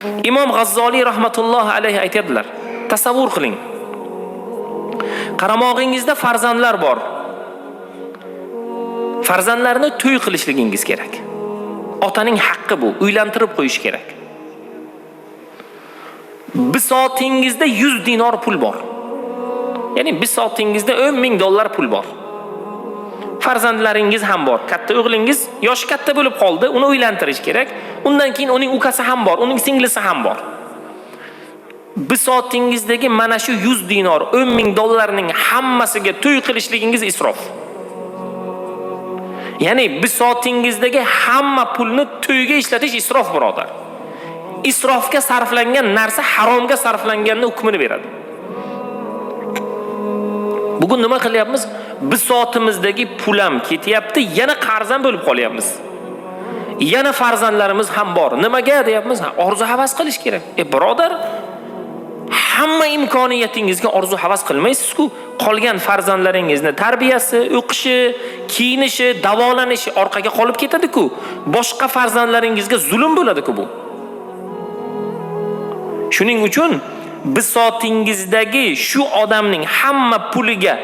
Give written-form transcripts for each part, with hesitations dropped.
Imom G'azzoliy rahmatullohi alayhi aytadilar. Tasavvur qiling. Qaramog'ingizda farzandlar bor. Farzandlarni to'y qilishligingiz kerak. Otaning haqqi bu, uylantirib qo'yish kerak. Bisotingizda 100 dinor pul bor. Ya'ni bisotingizda 10 ming dollar pul bor. Farzandlaringiz ham bor. Katta o'g'lingiz yoshi katta bo'lib qoldi, uni uylantirish kerak. Undan keyin uning ukasi ham bor, uning singlisi ham bor. Bisotingizdagi mana shu 100 dinor, 10 ming dollarning hammasiga to'y qilishligingiz isrof. Ya'ni bisotingizdagi hamma pulni to'yga ishlatish isrof, birodar. Isrofga sarflangan narsa haromga sarflanganning hukmini beradi. Bugun nima qilyapmiz? Bisotimizdagi pulam ketyapti, yana qarzan bo'lib qolyapmiz. Yana farzandlarimiz ham bor. Nimaga deyapmiz? Orzu havas qilish kerak. Birodar, hamma imkoniyatingizga orzu havas qilmaysiz-ku. Qolgan farzandlaringizni tarbiyasi, o'qishi, kiyinishi, davolanishi orqaga qolib ketadi-ku. Boshqa farzandlaringizga zulm bo'ladi-ku bu. Shuning uchun bisotingizdagi shu odamning hamma puliga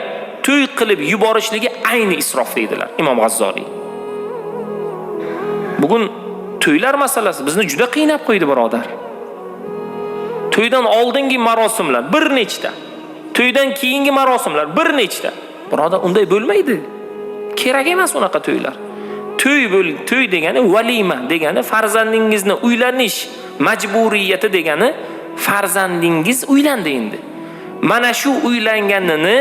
to'y qilib yuborishligi ayni isrof deydilar Imom G'azzoliy. Bugun to'ylar masalasi bizni juda qiynab qo'ydi, birodar. To'ydan oldingi marosimlar bir nechta, to'ydan keyingi marosimlar bir nechta. Birodar, unday bo'lmaydi. Kerak emas unaqa to'ylar. To'y degani valima degani farzandingizni uylanish majburiyati degani farzandingiz uylandi endi. Mana shu uylanganini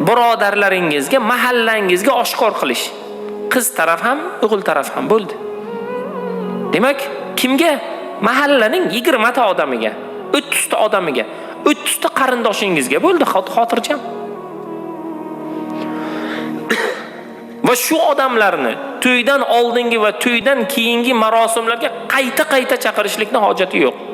birodarlaringizga, mahallangizga oshkor qilish. Qiz taraf ham, o'g'il taraf ham bo'ldi. Demak, kimga? Mahallaning 20 ta odamiga, 30 ta odamiga, 30 ta qarindoshingizga bo'ldi, xotirjam. Va shu odamlarni to'ydan oldingi va to'ydan keyingi marosimlarga qayta chaqirishlikning hojati yo'q.